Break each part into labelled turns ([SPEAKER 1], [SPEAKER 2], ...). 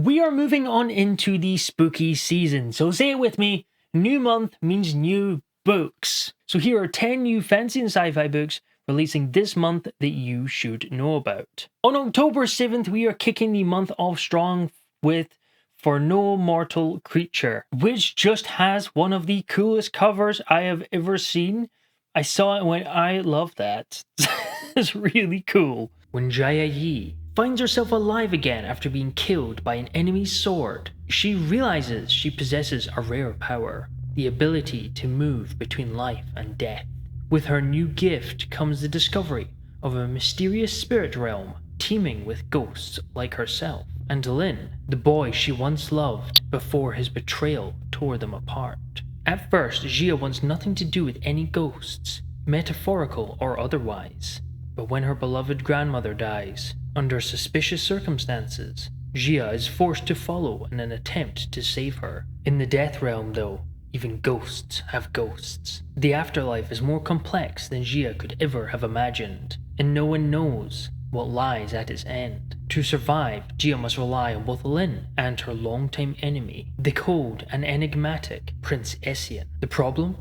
[SPEAKER 1] We are moving on into the spooky season, so say it with me, new month means new books. So here are 10 new fantasy and sci-fi books releasing this month that you should know about. On October 7th, we are kicking the month off strong with For No Mortal Creature, which just has one of the coolest covers I have ever seen. I saw it and went, I love that. It's really cool. When Jaya Yi finds herself alive again after being killed by an enemy's sword, she realizes she possesses a rare power, the ability to move between life and death. With her new gift comes the discovery of a mysterious spirit realm teeming with ghosts like herself, and Lin, the boy she once loved before his betrayal tore them apart. At first, Jia wants nothing to do with any ghosts, metaphorical or otherwise. But when her beloved grandmother dies, under suspicious circumstances, Jia is forced to follow in an attempt to save her. In the death realm though, even ghosts have ghosts. The afterlife is more complex than Jia could ever have imagined, and no one knows what lies at its end. To survive, Jia must rely on both Lin and her longtime enemy, the cold and enigmatic Prince Essien. The problem?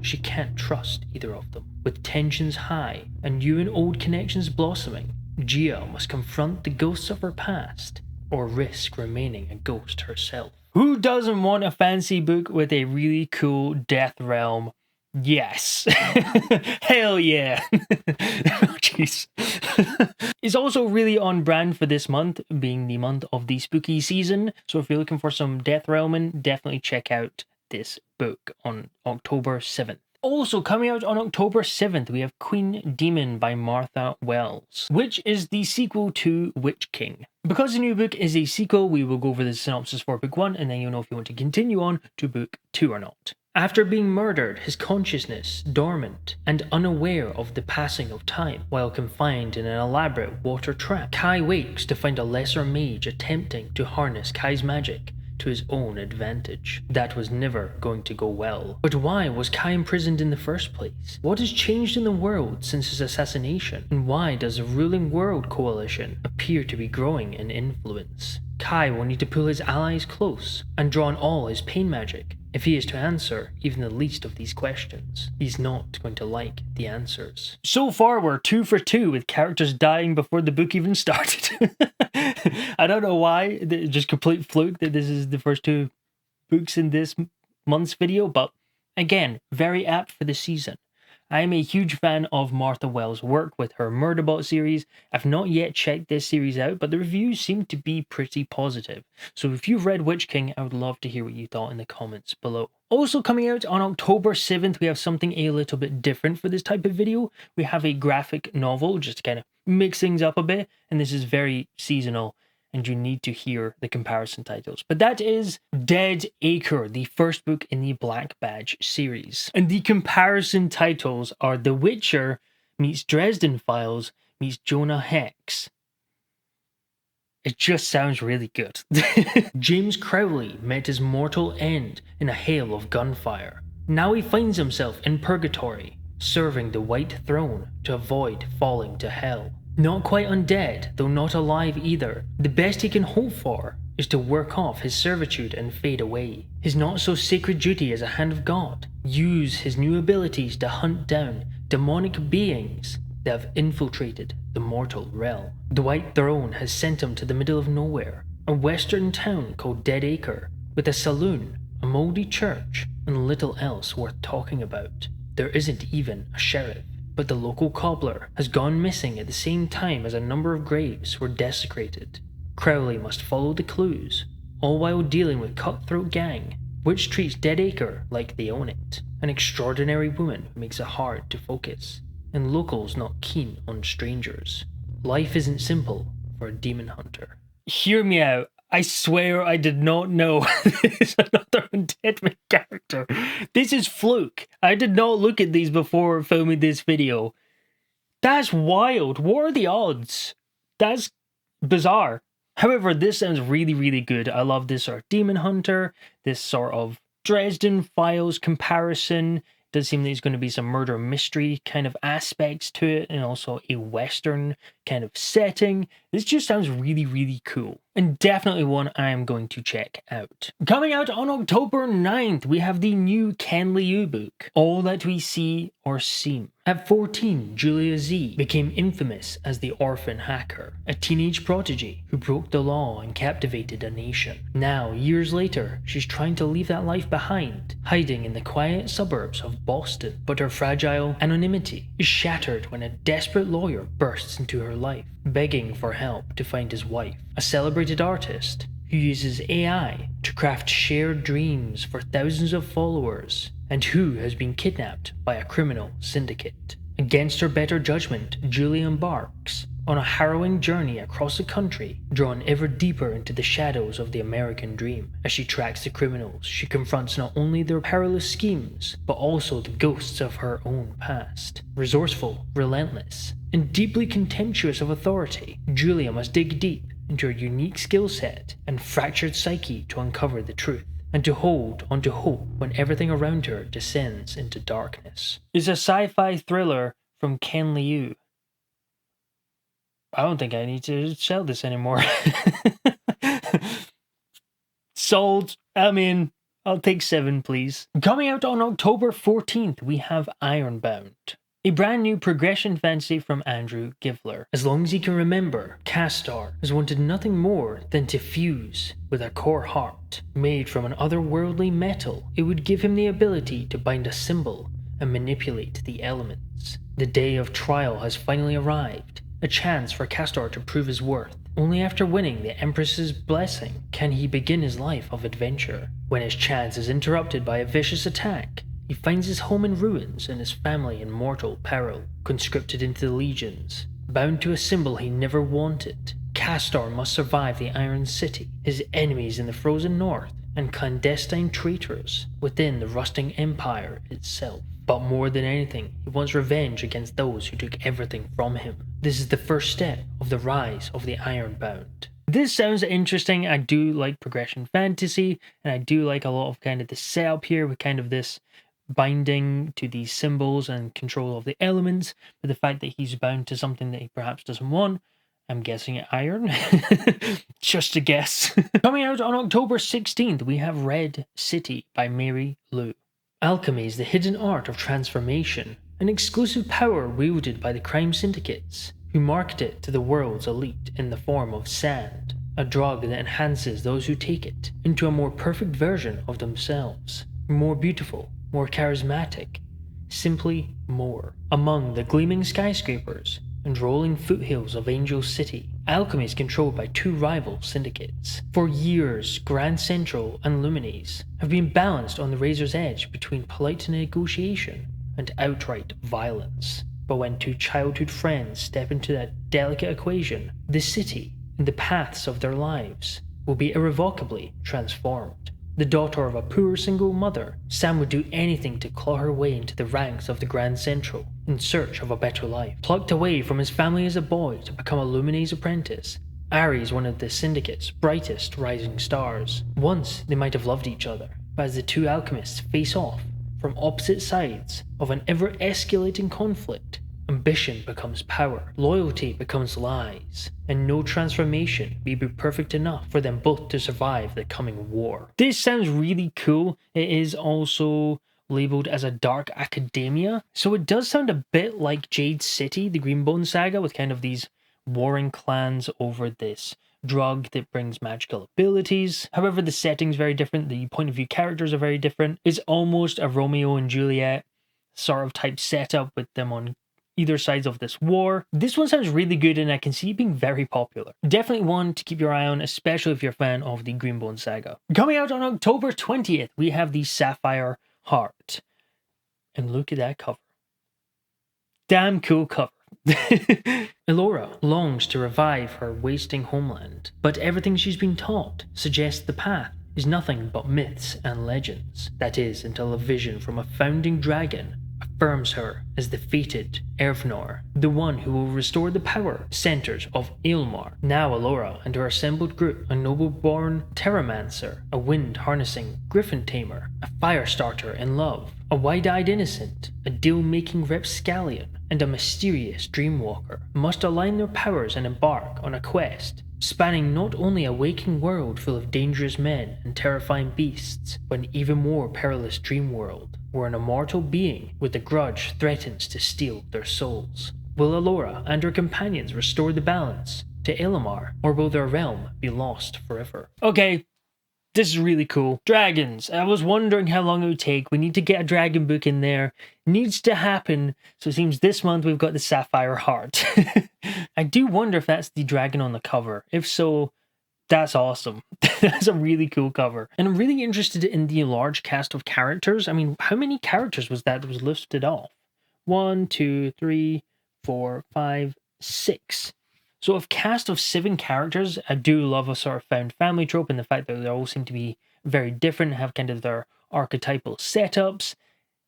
[SPEAKER 1] She can't trust either of them. With tensions high and new and old connections blossoming, Jia must confront the ghosts of her past or risk remaining a ghost herself. Who doesn't want a fantasy book with a really cool death realm? Yes. Hell yeah. Oh, jeez. It's also really on brand for this month, being the month of the spooky season. So if you're looking for some death realming, definitely check out this book on October 7th. Also coming out on October 7th, we have Queen Demon by Martha Wells, which is the sequel to Witch King. Because the new book is a sequel, we will go over the synopsis for book 1, and then you'll know if you want to continue on to book 2 or not. After being murdered, his consciousness dormant and unaware of the passing of time, while confined in an elaborate water trap, Kai wakes to find a lesser mage attempting to harness Kai's magic to his own advantage. That was never going to go well. But why was Kai imprisoned in the first place? What has changed in the world since his assassination? And why does the ruling world coalition appear to be growing in influence? Kai will need to pull his allies close and draw on all his pain magic if he is to answer even the least of these questions. He's not going to like the answers. So far, we're 2 for 2 with characters dying before the book even started. I don't know why, just complete fluke that this is the first 2 books in this month's video, but again, very apt for the season. I am a huge fan of Martha Wells' work with her Murderbot series. I've not yet checked this series out, but the reviews seem to be pretty positive. So if you've read Witch King, I would love to hear what you thought in the comments below. Also coming out on October 7th, we have something a little bit different for this type of video. We have a graphic novel, just to kind of mix things up a bit, and this is very seasonal, and you need to hear the comparison titles. But that is Dead Acre, the first book in the Black Badge series. And the comparison titles are The Witcher meets Dresden Files meets Jonah Hex. It just sounds really good. James Crowley met his mortal end in a hail of gunfire. Now he finds himself in purgatory, serving the White Throne to avoid falling to hell. Not quite undead, though not alive either, the best he can hope for is to work off his servitude and fade away. His not-so-sacred duty as a hand of God, use his new abilities to hunt down demonic beings that have infiltrated the mortal realm. The White Throne has sent him to the middle of nowhere, a western town called Dead Acre, with a saloon, a mouldy church, and little else worth talking about. There isn't even a sheriff. But the local cobbler has gone missing at the same time as a number of graves were desecrated. Crowley must follow the clues, all while dealing with cutthroat gang, which treats Dead Acre like they own it. An extraordinary woman who makes it hard to focus, and locals not keen on strangers. Life isn't simple for a demon hunter. Hear me out. I swear I did not know this is another undead main character. This is fluke. I did not look at these before filming this video. That's wild. What are the odds? That's bizarre. However, this sounds really, really good. I love this sort of demon hunter, this sort of Dresden Files comparison. Does seem there's going to be some murder mystery kind of aspects to it, and also a western kind of setting. This just sounds really, really cool, and definitely one I am going to check out. Coming out on October 9th, we have the new Ken Liu book, All That We See or Seem. At 14, Julia Z became infamous as the orphan hacker, a teenage prodigy who broke the law and captivated a nation. Now, years later, she's trying to leave that life behind, hiding in the quiet suburbs of Boston. But her fragile anonymity is shattered when a desperate lawyer bursts into her life, begging for help to find his wife, a celebrated artist who uses AI to craft shared dreams for thousands of followers, and who has been kidnapped by a criminal syndicate. Against her better judgment, Julia embarks on a harrowing journey across the country, drawn ever deeper into the shadows of the American dream. As she tracks the criminals, she confronts not only their perilous schemes, but also the ghosts of her own past. Resourceful, relentless, and deeply contemptuous of authority, Julia must dig deep into her unique skill set and fractured psyche to uncover the truth, and to hold onto hope when everything around her descends into darkness. It's a sci-fi thriller from Ken Liu. I don't think I need to sell this anymore. Sold. I'm in. I'll take 7, please. Coming out on October 14th, we have Ironbound, a brand new progression fantasy from Andrew Givler. As long as he can remember, Castor has wanted nothing more than to fuse with a core heart made from an otherworldly metal. It would give him the ability to bind a symbol and manipulate the elements. The day of trial has finally arrived, a chance for Castor to prove his worth. Only after winning the Empress's blessing can he begin his life of adventure. When his chance is interrupted by a vicious attack, he finds his home in ruins and his family in mortal peril. Conscripted into the legions, bound to a symbol he never wanted, Castor must survive the Iron City, his enemies in the frozen north, and clandestine traitors within the rusting empire itself. But more than anything, he wants revenge against those who took everything from him. This is the first step of the rise of the Ironbound. This sounds interesting. I do like progression fantasy, and I do like a lot of kind of the setup here with kind of this binding to these symbols and control of the elements, but the fact that he's bound to something that he perhaps doesn't want, I'm guessing iron. Just a guess. Coming out on October 16th, we have Red City by Mary Lou. Alchemy is the hidden art of transformation, an exclusive power wielded by the crime syndicates, who market it to the world's elite in the form of sand, a drug that enhances those who take it into a more perfect version of themselves, more beautiful, more charismatic, simply more. Among the gleaming skyscrapers and rolling foothills of Angel City, alchemy is controlled by 2 rival syndicates. For years, Grand Central and Lumines have been balanced on the razor's edge between polite negotiation and outright violence. But when 2 childhood friends step into that delicate equation, the city and the paths of their lives will be irrevocably transformed. The daughter of a poor single mother, Sam would do anything to claw her way into the ranks of the Grand Central in search of a better life. Plucked away from his family as a boy to become a Lumine's apprentice, Ari is one of the syndicate's brightest rising stars. Once they might have loved each other, but as the 2 alchemists face off from opposite sides of an ever-escalating conflict, ambition becomes power, loyalty becomes lies, and no transformation may be perfect enough for them both to survive the coming war. This sounds really cool. It is also labeled as a dark academia, so it does sound a bit like Jade City, the Greenbone saga, with kind of these warring clans over this drug that brings magical abilities. However, the setting's very different, the point of view characters are very different. It's almost a Romeo and Juliet sort of type setup with them on either sides of this war. This one sounds really good, and I can see it being very popular. Definitely one to keep your eye on, especially if you're a fan of the Greenbone saga. Coming out on October 20th, we have the Sapphire Heart. And look at that cover. Damn cool cover. Elora longs to revive her wasting homeland, but everything she's been taught suggests the path is nothing but myths and legends. That is, until a vision from a founding dragon, a confirms her as the fated Erfnor, the one who will restore the power centers of Aelmar. Now Allura and her assembled group, a noble-born Terramancer, a wind-harnessing griffin tamer, a fire starter in love, a wide-eyed innocent, a deal-making rapscallion, and a mysterious dreamwalker, must align their powers and embark on a quest spanning not only a waking world full of dangerous men and terrifying beasts, but an even more perilous dream world, where an immortal being with a grudge threatens to steal their souls. Will Allura and her companions restore the balance to Aelmar, or will their realm be lost forever? Okay, this is really cool. Dragons. I was wondering how long it would take. We need to get a dragon book in there. Needs to happen. So it seems this month we've got the Sapphire Heart. I do wonder if that's the dragon on the cover. If so, that's awesome. That's a really cool cover. And I'm really interested in the large cast of characters. I mean, how many characters was that was listed off? 1, 2, 3, 4, 5, 6. So a cast of 7 characters. I do love a sort of found family trope, and the fact that they all seem to be very different, have kind of their archetypal setups.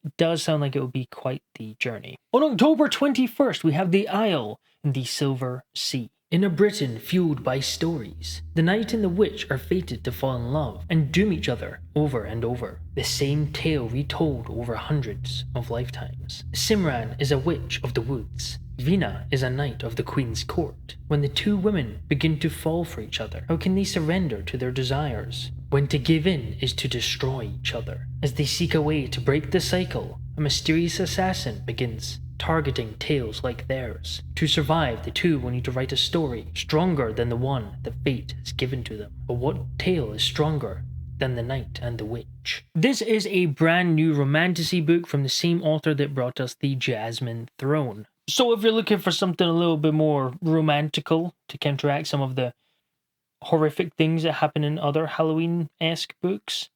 [SPEAKER 1] It does sound like it will be quite the journey. On October 21st, we have The Isle in the Silver Sea. In a Britain fueled by stories, the knight and the witch are fated to fall in love and doom each other over and over. The same tale retold over hundreds of lifetimes. Simran is a witch of the woods. Vina is a knight of the Queen's court. When the two women begin to fall for each other, how can they surrender to their desires? When to give in is to destroy each other. As they seek a way to break the cycle, a mysterious assassin begins targeting tales like theirs. To survive, the two will need to write a story stronger than the one that fate has given to them. But what tale is stronger than The Knight and the Witch? This is a brand new romantasy book from the same author that brought us the Jasmine Throne. So if you're looking for something a little bit more romantical to counteract some of the horrific things that happen in other Halloween-esque books,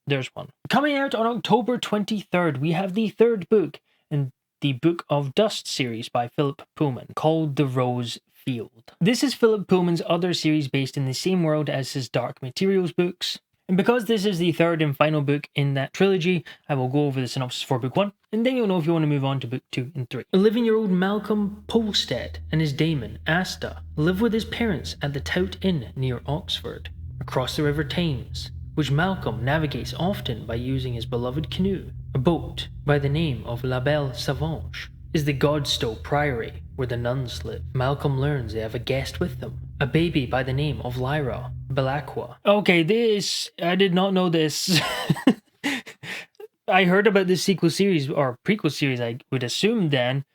[SPEAKER 1] there's one. Coming out on October 23rd, we have the third book in the Book of Dust series by Philip Pullman, called The Rose Field. This is Philip Pullman's other series based in the same world as his Dark Materials books. And because this is the third and final book in that trilogy, I will go over the synopsis for book 1, and then you'll know if you want to move on to book 2 and 3. 11-year-old Malcolm Polstead and his daemon, Asta, live with his parents at the Tout Inn near Oxford, across the River Thames, which Malcolm navigates often by using his beloved canoe. A boat by the name of La Belle Savange is the Godstow Priory where the nuns live. Malcolm learns they have a guest with them, a baby by the name of Lyra Belacqua. Okay, I did not know this. I heard about this sequel series, or prequel series, I would assume then,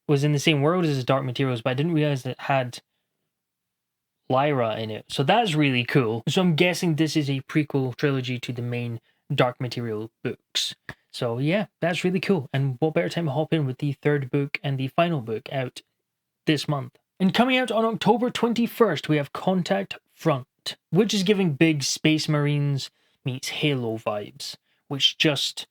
[SPEAKER 1] was in the same world as Dark Materials, but I didn't realize it had Lyra in it. So that's really cool. So I'm guessing this is a prequel trilogy to the main Dark Material books. So yeah, that's really cool. And what better time to hop in with the third book and the final book out this month. And coming out on October 21st, we have Contact Front, which is giving big Space Marines meets Halo vibes, which just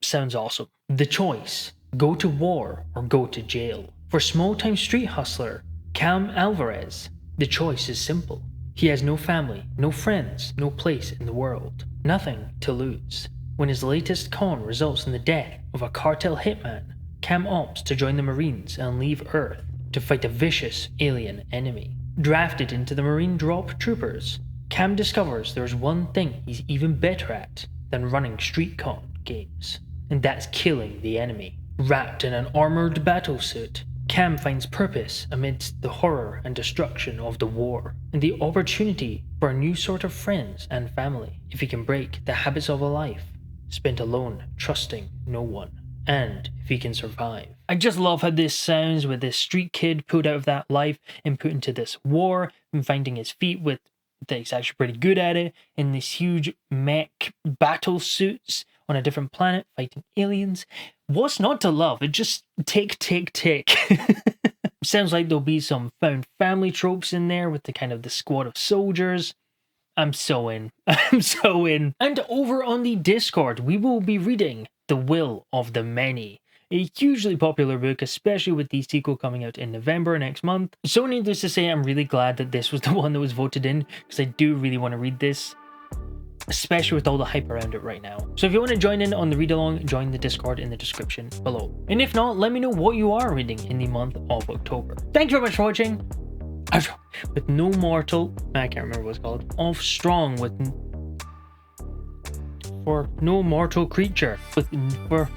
[SPEAKER 1] sounds awesome. The choice: go to war or go to jail. For small-time street hustler Cam Alvarez, the choice is simple. He has no family, no friends, no place in the world, nothing to lose. When his latest con results in the death of a cartel hitman, Cam opts to join the Marines and leave Earth to fight a vicious alien enemy. Drafted into the Marine Drop Troopers, Cam discovers there's one thing he's even better at than running street con games, and that's killing the enemy. Wrapped in an armored battlesuit, Cam finds purpose amidst the horror and destruction of the war, and the opportunity for a new sort of friends and family if he can break the habits of a life spent alone, trusting no one, and if he can survive. I just love how this sounds, with this street kid pulled out of that life and put into this war and finding his feet with that he's actually pretty good at it, in these huge mech battle suits on a different planet fighting aliens. What's not to love? It just tick. Sounds like there'll be some found family tropes in there with the kind of the squad of soldiers. I'm so in. I'm so in. And over on the Discord, we will be reading The Will of the Many, a hugely popular book, especially with the sequel coming out in November next month. So needless to say, I'm really glad that this was the one that was voted in, because I do really want to read this. especially with all the hype around it right now. So if you want to join in on the read along, join the Discord in the description below. And if not, let me know what you are reading in the month of October. Thank you very much for watching. With no mortal, I can't remember what it's called. Of strong with for no mortal creature with for